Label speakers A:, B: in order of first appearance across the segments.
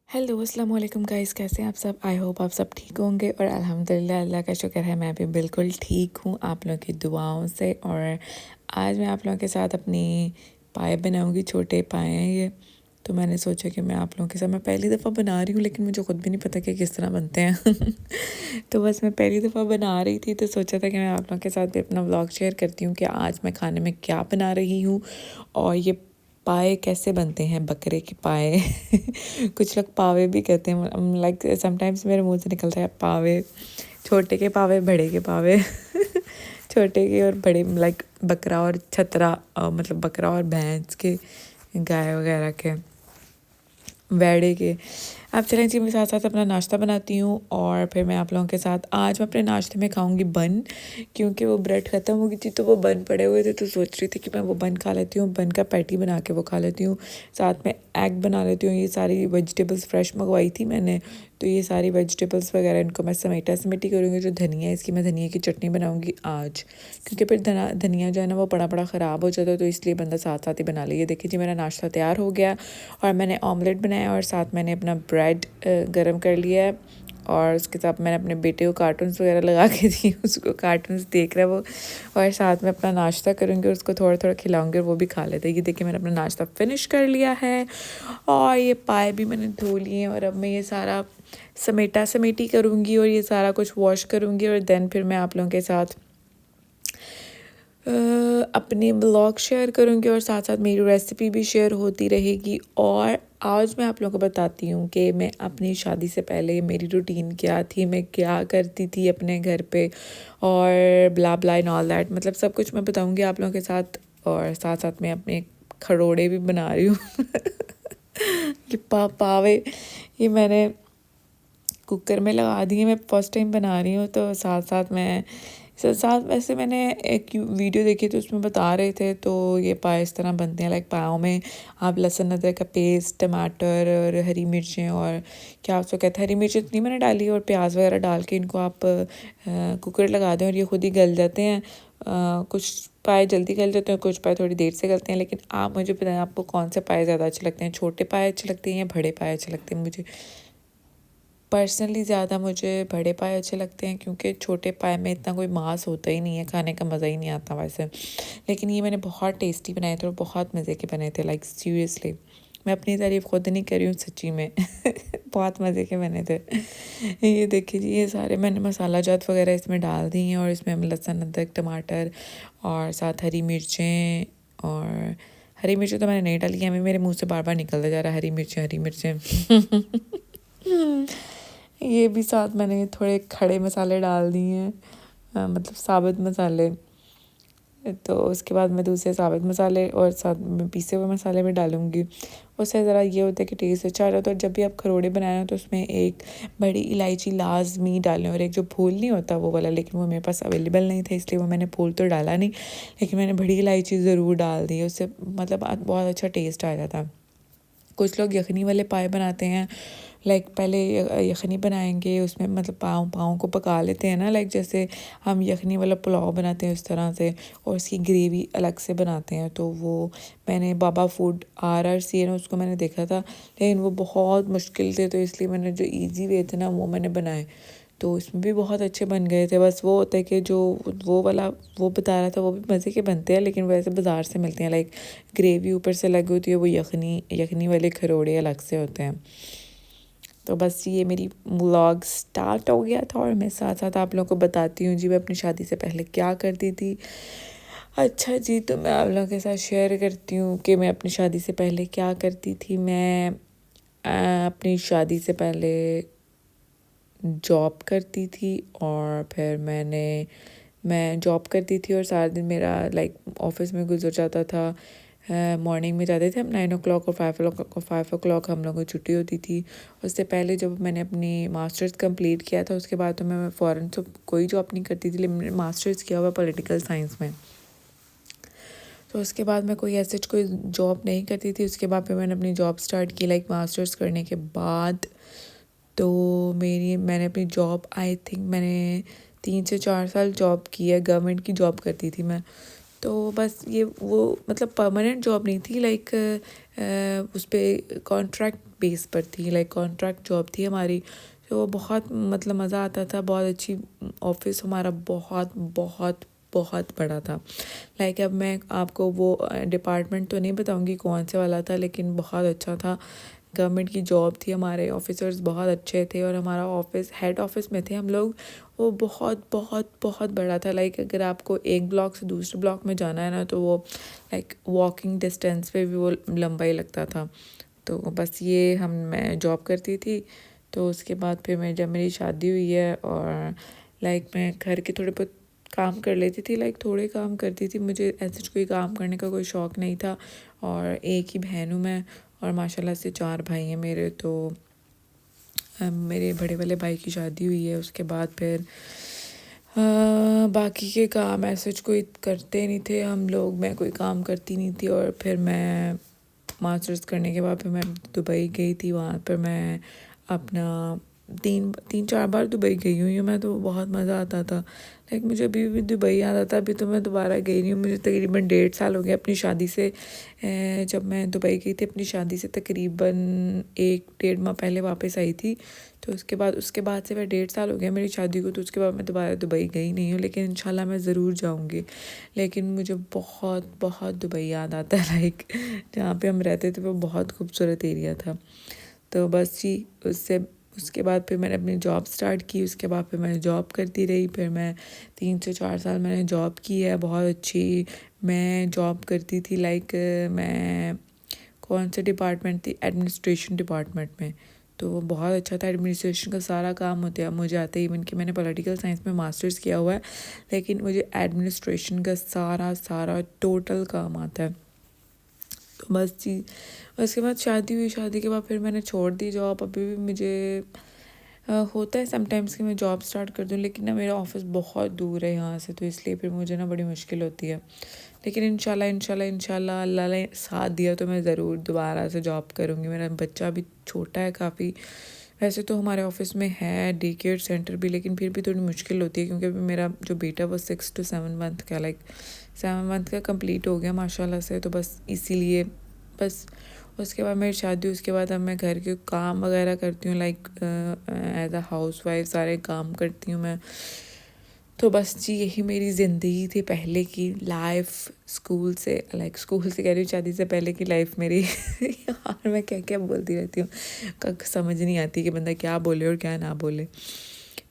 A: Hello अस्सलाम वालेकुम guys, कैसे हैं आप सब। आई होप आप सब ठीक होंगे और अल्हम्दुलिल्लाह अल्लाह का शुक्र है मैं भी बिल्कुल ठीक हूँ आप लोगों की दुआओं से। और आज मैं आप लोगों के साथ अपनी पाए बनाऊँगी। छोटे पाए हैं ये, तो मैंने सोचा कि मैं आप लोगों के साथ, मैं पहली दफ़ा बना रही हूँ लेकिन मुझे ख़ुद भी नहीं पता कि किस तरह बनते हैं तो बस मैं पहली दफ़ा बना रही थी तो सोचा था कि मैं आप लोगों के साथ भी अपना व्लॉग शेयर करती हूँ कि आज मैं खाने में क्या बना रही हूँ। और ये पाए कैसे बनते हैं, बकरे के पाए कुछ लोग पावे भी कहते हैं। लाइक समटाइम्स मेरे मुंह से निकलता है पावे, छोटे के पावे, बड़े के पावे छोटे के और बड़े, लाइक बकरा और छतरा, मतलब बकरा और भैंस के, गाय वगैरह के, वेड़े के। अब चलें जी, मैं साथ साथ अपना नाश्ता बनाती हूँ और फिर मैं आप लोगों के साथ आज मैं अपने नाश्ते में खाऊंगी बन, क्योंकि वो ब्रेड ख़त्म हो गई थी तो वो बन पड़े हुए थे, तो सोच रही थी कि मैं वो बन खा लेती हूँ, बन का पैटी बना के वो खा लेती हूँ, साथ में एग बना लेती हूँ। ये सारी वेजिटेबल्स फ्रेश मंगवाई थी मैंने, तो ये सारी वेजिटेबल्स वगैरह इनको मैं समेटी करूँगी। जो धनिया है इसकी मैं धनिया की चटनी बनाऊँगी आज, क्योंकि फिर धनिया जो है ना वो बड़ा ख़राब हो जाता है, तो इसलिए बंदा साथ साथ ही बना ले। ये देखिए जी, मेरा नाश्ता तैयार हो गया और मैंने ऑमलेट बनाया और साथ मैंने अपना ब्रेड गरम कर लिया है और उसके साथ मैंने अपने बेटे को कार्टून्स वगैरह लगा के दी, उसको कार्टून्स देख रहा है वो, और साथ में अपना नाश्ता करूँगी और उसको थोड़ा थोड़ा खिलाऊंगी और वो भी खा लेते हैं। ये देखिए मैंने अपना नाश्ता फिनिश कर लिया है और ये पाए भी मैंने धो लिए हैं और अब मैं ये सारा समेटी करूँगी और ये सारा कुछ वॉश करूँगी और देन फिर मैं आप लोगों के साथ अपने ब्लॉग शेयर करूँगी और साथ साथ मेरी रेसिपी भी शेयर होती रहेगी। और आज मैं आप लोगों को बताती हूँ कि मैं अपनी शादी से पहले मेरी रूटीन क्या थी, मैं क्या करती थी अपने घर पे, और ब्ला ब्ला एंड ऑल दैट, मतलब सब कुछ मैं बताऊँगी आप लोगों के साथ। और साथ साथ मैं अपने खरोड़े भी बना रही हूँ ये पावे ये मैंने कुकर में लगा दिए, मैं फर्स्ट टाइम बना रही हूँ, तो साथ साथ मैं साथ वैसे मैंने एक वीडियो देखी तो उसमें बता रहे थे, तो ये पाए इस तरह बनते हैं। लाइक पायों में आप लहसुन अदरक का पेस्ट, टमाटर और हरी मिर्चें, और क्या उसको कहते हैं, हरी मिर्च इतनी मैंने डाली और प्याज वगैरह डाल के इनको आप कुकर लगा दें और ये खुद ही गल जाते हैं। कुछ पाए जल्दी गल जाते हैं, कुछ पाए थोड़ी देर से गलते हैं। लेकिन आप मुझे बताएं आपको कौन से पाए ज़्यादा अच्छे लगते हैं, छोटे पाए अच्छे लगते हैं या बड़े पाए अच्छे लगते हैं। मुझे पर्सनली ज़्यादा मुझे बड़े पाए अच्छे लगते हैं, क्योंकि छोटे पाए में इतना कोई मांस होता ही नहीं है, खाने का मज़ा ही नहीं आता वैसे। लेकिन ये मैंने बहुत टेस्टी बनाए थे और बहुत मज़े के बने थे, लाइक सीरियसली मैं अपनी तारीफ़ खुद नहीं कर रही हूँ, सच्ची में बहुत मज़े के बने थे। ये देखिए जी, ये सारे मैंने मसाला जात वगैरह इसमें डाल दी हैं और इसमें हम लहसुन अदरक टमाटर और साथ हरी मिर्चें, और हरी मिर्चें तो मैंने नहीं डाली है, मेरे मुँह से बार बार निकलता जा रहा है हरी मिर्चें ये भी साथ मैंने थोड़े खड़े मसाले डाल दिए हैं, मतलब साबुत मसाले। तो उसके बाद मैं दूसरे साबुत मसाले और साथ में पीसे हुए मसाले भी डालूँगी। उससे ज़रा ये होता है कि टेस्ट अच्छा आ जाता है। और जब भी आप खरोड़े बनाएं तो उसमें एक बड़ी इलायची लाजमी डालें और एक जो फूल नहीं होता वो वाला, लेकिन वो मेरे पास अवेलेबल नहीं था इसलिए वो मैंने फूल तो डाला नहीं, लेकिन मैंने बड़ी इलायची ज़रूर डाल दी, उससे मतलब बहुत अच्छा टेस्ट आ जाता। कुछ लोग यखनी वाले पाए बनाते हैं, लाइक पहले यखनी बनाएंगे उसमें, मतलब पाँव को पका लेते हैं ना, लाइक जैसे हम यखनी वाला पुलाव बनाते हैं उस तरह से, और उसकी ग्रेवी अलग से बनाते हैं। तो वो मैंने बाबा फूड RRC है ना, उसको मैंने देखा था, लेकिन वो बहुत मुश्किल थे, तो इसलिए मैंने जो इजी वे थे ना वो मैंने बनाए, तो उसमें भी बहुत अच्छे बन गए थे। बस वो होता है कि जो वो वाला वो बता रहा था वो भी मज़े के बनते हैं, लेकिन वैसे बाज़ार से मिलते हैं, लाइक ग्रेवी ऊपर से लगी होती है, वो यखनी वाले खरोड़े अलग से होते हैं। तो बस ये मेरी व्लॉग स्टार्ट हो गया था और मैं साथ साथ आप लोगों को बताती हूँ जी मैं अपनी शादी से पहले क्या करती थी। अच्छा जी, तो मैं आप लोगों के साथ शेयर करती हूँ कि मैं अपनी शादी से पहले क्या करती थी। मैं अपनी शादी से पहले जॉब करती थी, और फिर मैं जॉब करती थी और सारा दिन मेरा लाइक ऑफिस में गुजर जाता था। मॉर्निंग में जाते थे हम 9 o'clock और 5 o'clock हम लोगों को छुट्टी होती थी। उससे पहले जब मैंने अपनी मास्टर्स कंप्लीट किया था उसके बाद तो मैं फ़ौरन तो कोई जॉब नहीं करती थी, लेकिन मैंने मास्टर्स किया हुआ पॉलिटिकल साइंस में, तो उसके बाद मैं कोई ऐसे कोई जॉब नहीं करती थी। उसके बाद फिर मैंने अपनी जॉब स्टार्ट की, लाइक मास्टर्स करने के बाद। तो मैंने अपनी जॉब आई थिंक मैंने 3 से 4 साल जॉब की है, गवर्नमेंट की जॉब करती थी मैं। तो बस ये वो मतलब परमानेंट जॉब नहीं थी, लाइक उस पर कॉन्ट्रैक्ट बेस पर थी, लाइक कॉन्ट्रैक्ट जॉब थी हमारी। तो बहुत मतलब मज़ा आता था, बहुत अच्छी ऑफिस हमारा बहुत बहुत बहुत बड़ा था। लाइक अब मैं आपको वो डिपार्टमेंट तो नहीं बताऊंगी कौन से वाला था, लेकिन बहुत अच्छा था। गवर्नमेंट की जॉब थी, हमारे ऑफिसर्स बहुत अच्छे थे और हमारा ऑफिस हेड ऑफिस में थे हम लोग। वो बहुत बहुत बहुत बड़ा था। लाइक अगर आपको एक ब्लॉक से दूसरे ब्लॉक में जाना है ना, तो वो लाइक वॉकिंग डिस्टेंस पे भी वो लंबा ही लगता था। तो बस ये मैं जॉब करती थी। तो उसके बाद फिर जब मेरी शादी हुई है, और लाइक मैं घर के थोड़े बहुत काम कर लेती थी, लाइक थोड़े काम करती थी, मुझे ऐसे कोई काम करने का कोई शौक़ नहीं था। और एक ही बहन हूँ मैं, और माशाल्लाह से 4 भाई हैं मेरे। तो मेरे बड़े वाले भाई की शादी हुई है, उसके बाद फिर बाकी के काम ऐसे कोई करते नहीं थे हम लोग, मैं कोई काम करती नहीं थी। और फिर मैं मास्टर्स करने के बाद फिर मैं दुबई गई थी। वहाँ पर मैं अपना 3-4 बार दुबई गई हुई हूँ मैं, तो बहुत मज़ा आता था। लाइक मुझे अभी भी दुबई याद आता है। अभी तो मैं दोबारा गई नहीं हूँ, मुझे तकरीबन 1.5 साल हो गया अपनी शादी से। जब मैं दुबई गई थी अपनी शादी से तकरीबन 1-1.5 माह पहले वापस आई थी। तो उसके बाद से मैं 1.5 साल हो गया मेरी शादी को। तो उसके बाद मैं दोबारा दुबई गई नहीं हूँ, लेकिन इंशाल्लाह मैं ज़रूर जाऊँगी। लेकिन मुझे बहुत बहुत दुबई याद आता है। लाइक जहाँ पे हम रहते थे वो बहुत खूबसूरत एरिया था। तो बस जी, उसके बाद फिर मैंने अपनी जॉब स्टार्ट की। उसके बाद फिर मैं जॉब करती रही। फिर मैं 3 से 4 साल मैंने जॉब की है, बहुत अच्छी। मैं जॉब करती थी, लाइक मैं कौन से डिपार्टमेंट थी, एडमिनिस्ट्रेशन डिपार्टमेंट में। तो वो बहुत अच्छा था। एडमिनिस्ट्रेशन का सारा काम होता है मुझे आता है। इवन कि मैंने पॉलिटिकल साइंस में मास्टर्स किया हुआ है, लेकिन मुझे एडमिनिस्ट्रेशन का सारा टोटल काम आता है। तो बस जी, उसके बाद शादी हुई। शादी के बाद फिर मैंने छोड़ दी जॉब। अभी भी मुझे होता है समटाइम्स कि मैं जॉब स्टार्ट कर दूं, लेकिन ना मेरा ऑफिस बहुत दूर है यहाँ से, तो इसलिए फिर मुझे ना बड़ी मुश्किल होती है। लेकिन इंशाल्लाह अल्लाह ने साथ दिया तो मैं ज़रूर दोबारा से जॉब करूँगी। मेरा बच्चा अभी छोटा है काफ़ी। वैसे तो हमारे ऑफिस में है डे केयर सेंटर भी, लेकिन फिर भी थोड़ी मुश्किल होती है, क्योंकि अभी मेरा जो बेटा वो 6 to 7 मंथ का, लाइक 7 मंथ का कंप्लीट हो गया माशाल्लाह से। तो बस इसीलिए बस उसके बाद मेरी शादी, उसके बाद अब मैं घर के काम वगैरह करती हूँ, like as a housewife सारे काम करती हूँ मैं। तो बस जी, यही मेरी ज़िंदगी थी पहले की लाइफ। स्कूल से कह रही हूँ, शादी से पहले की लाइफ मेरी। यार मैं क्या क्या बोलती रहती हूँ, समझ नहीं आती कि बंदा क्या बोले और क्या ना बोले।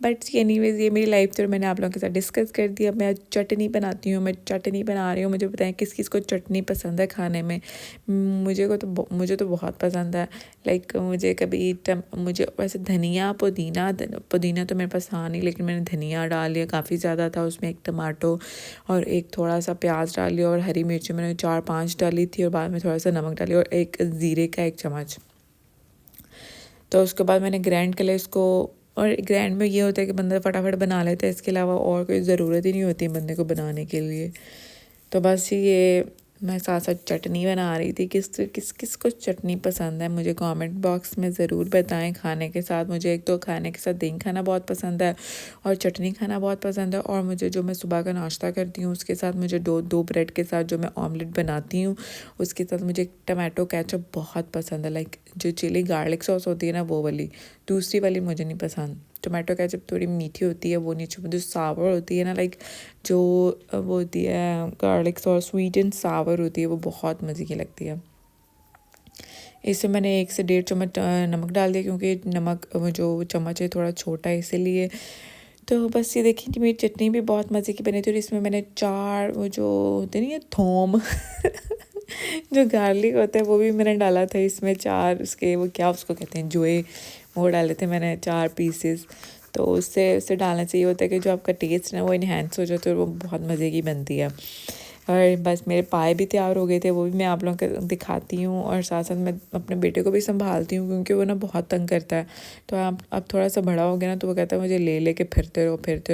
A: बट एनीवेज, ये मेरी लाइफ तो मैंने आप लोगों के साथ डिस्कस कर दी। अब मैं चटनी बनाती हूँ, मैं चटनी बना रही हूँ। मुझे बताएं किस किस को चटनी पसंद है खाने में। मुझे तो बहुत पसंद है। लाइक मुझे वैसे धनिया पुदीना तो मेरे पास था नहीं, लेकिन मैंने धनिया डाल लिया, काफ़ी ज़्यादा था उसमें। एक टमाटो और एक थोड़ा सा प्याज डाल लिया, और हरी मिर्ची मैंने 4-5 डाली थी, और बाद में थोड़ा सा नमक डाली, और एक ज़ीरे का 1 चम्मच। तो उसके बाद मैंने ग्राइंड कर लिया इसको। और ग्रैंड में ये होता है कि बंदा फटाफट बना लेता है, इसके अलावा और कोई ज़रूरत ही नहीं होती बंदे को बनाने के लिए। तो बस ये मैं साथ साथ चटनी बना रही थी। किस को चटनी पसंद है मुझे कमेंट बॉक्स में ज़रूर बताएं। खाने के साथ मुझे एक तो खाने के साथ दही खाना बहुत पसंद है, और चटनी खाना बहुत पसंद है। और मुझे जो मैं सुबह का नाश्ता करती हूँ उसके साथ मुझे दो ब्रेड के साथ जो मैं ऑमलेट बनाती हूँ, उसके साथ मुझे टमाटो केचप बहुत पसंद है। लाइक जो चिली गार्लिक सॉस होती है ना, वो वाली। दूसरी वाली मुझे नहीं पसंद। टमाटो केचप थोड़ी मीठी होती है, वो नहीं अच्छी। मुझे सावर होती है ना, लाइक जो वो होती है गार्लिक सॉस, स्वीट एंड सावर होती है, वो बहुत मज़े की लगती है। इससे मैंने 1 से 1.5 चम्मच नमक डाल दिया, क्योंकि नमक जो चम्मच है थोड़ा छोटा है इसीलिए। तो बस ये देखिए, मेरी चटनी भी बहुत मज़े की बनी थी। और इसमें मैंने 4 वो जो होते नहीं है थोम जो गार्लिक होता है, वो भी मैंने डाला था इसमें। 4 उसके वो क्या उसको कहते हैं, जोए, वो डाले थे मैंने 4 पीसेस। तो उससे डालने से ये होता है कि जो आपका टेस्ट है वो इन्हेंस हो जाता है, और वो बहुत मज़े की बनती है। और बस मेरे पाए भी तैयार हो गए थे, वो भी मैं आप लोगों को दिखाती हूँ। और साथ साथ मैं अपने बेटे को भी संभालती हूँ, क्योंकि वो ना बहुत तंग करता है। तो अब थोड़ा सा बड़ा हो गया ना, तो वो कहता है मुझे ले के फिरते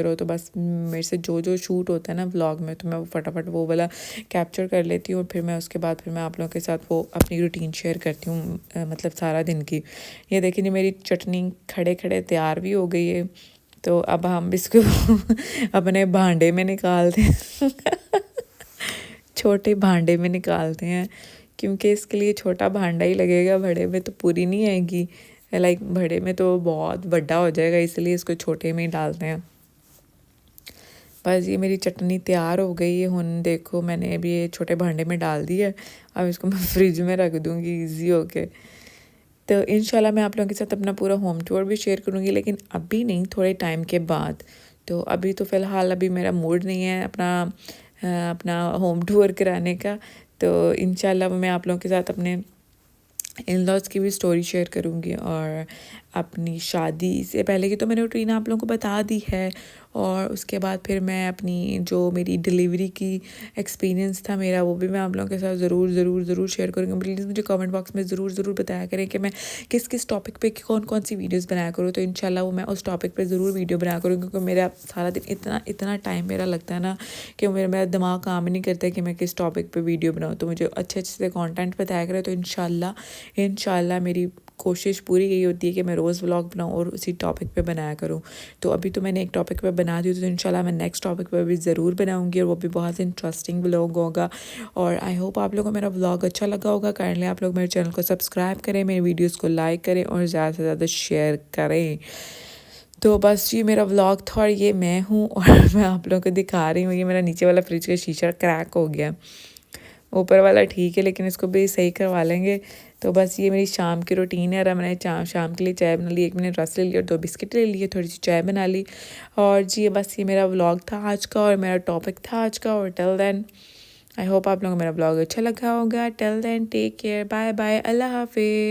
A: रहो। तो बस मेरे से जो शूट होता है ना व्लॉग में, तो मैं वो फटाफट वो वाला कैप्चर कर लेती हूँ। और फिर मैं उसके बाद फिर मैं आप लोगों के साथ वो अपनी रूटीन शेयर करती हूँ, मतलब सारा दिन की। ये देखिए जी, मेरी चटनी खड़े खड़े तैयार भी हो गई है। तो अब हम इसको अपने भांडे में निकालते हैं छोटे भांडे में निकालते हैं, क्योंकि इसके लिए छोटा भांडा ही लगेगा, बड़े में तो पूरी नहीं आएगी। लाइक बड़े में तो बहुत बड़ा हो जाएगा, इसलिए इसको छोटे में ही डालते हैं। बस ये मेरी चटनी तैयार हो गई है। हुन देखो मैंने अभी ये छोटे भांडे में डाल दी है, अब इसको मैं फ्रिज में रख दूँगी ईजी होके। तो इंशाल्लाह मैं आप लोगों के साथ अपना पूरा होम टूर भी शेयर करूँगी, लेकिन अभी नहीं, थोड़े टाइम के बाद। तो अभी तो फ़िलहाल अभी मेरा मूड नहीं है अपना होम टूर कराने का। तो इंशाल्लाह मैं आप लोगों के साथ अपने इन लॉज की भी स्टोरी शेयर करूँगी, और अपनी शादी से पहले की तो मैंने रूटीन आप लोगों को बता दी है। और उसके बाद फिर मैं अपनी जो मेरी डिलीवरी की एक्सपीरियंस था मेरा, वो भी मैं आप लोगों के साथ ज़रूर शेयर करूँगी। प्लीज़ मुझे कमेंट बॉक्स में ज़रूर बताया करें कि मैं किस किस टॉपिक पे कौन सी वीडियोस बनाया करूँ। तो इंशाल्लाह वो मैं उस टॉपिक पे ज़रूर वीडियो बनाया करूँगी, क्योंकि मेरा सारा दिन इतना टाइम मेरा लगता है ना कि मेरा दिमाग काम ही नहीं करता है कि मैं किस टॉपिक पे वीडियो बनाऊँ। तो मुझे अच्छे से कंटेंट बताया करें। तो इंशाल्लाह मेरी कोशिश पूरी यही होती है कि मैं रोज़ व्लॉग बनाऊँ और उसी टॉपिक पे बनाया करूँ। तो अभी तो मैंने एक टॉपिक पे बना दी, तो इंशाल्लाह मैं नेक्स्ट टॉपिक पे भी ज़रूर बनाऊँगी, और वो भी बहुत इंटरेस्टिंग व्लॉग होगा। और आई होप आप लोगों को मेरा व्लॉग अच्छा लगा होगा। काइंडली आप लोग मेरे चैनल को सब्सक्राइब करें, मेरे वीडियोज़ को लाइक करें और ज़्यादा से ज़्यादा शेयर करें। तो बस ये मेरा व्लॉग था, और ये मैं हूँ, और मैं आप लोगों को दिखा रही हूँ। ये मेरा नीचे वाला फ्रिज का शीशा क्रैक हो गया, ऊपर वाला ठीक है, लेकिन इसको भी सही करवा लेंगे। तो बस ये मेरी शाम की रूटीन है। और मैंने शाम के लिए चाय बना ली, 1 मिनट रस ले लिया और 2 बिस्किट ले लिए, थोड़ी सी चाय बना ली। और जी बस ये मेरा व्लॉग था आज का, और मेरा टॉपिक था आज का। और टिल देन आई होप आप लोगों को मेरा व्लॉग अच्छा लगा होगा। Till then take care, bye bye, अल्लाह हाफिज़।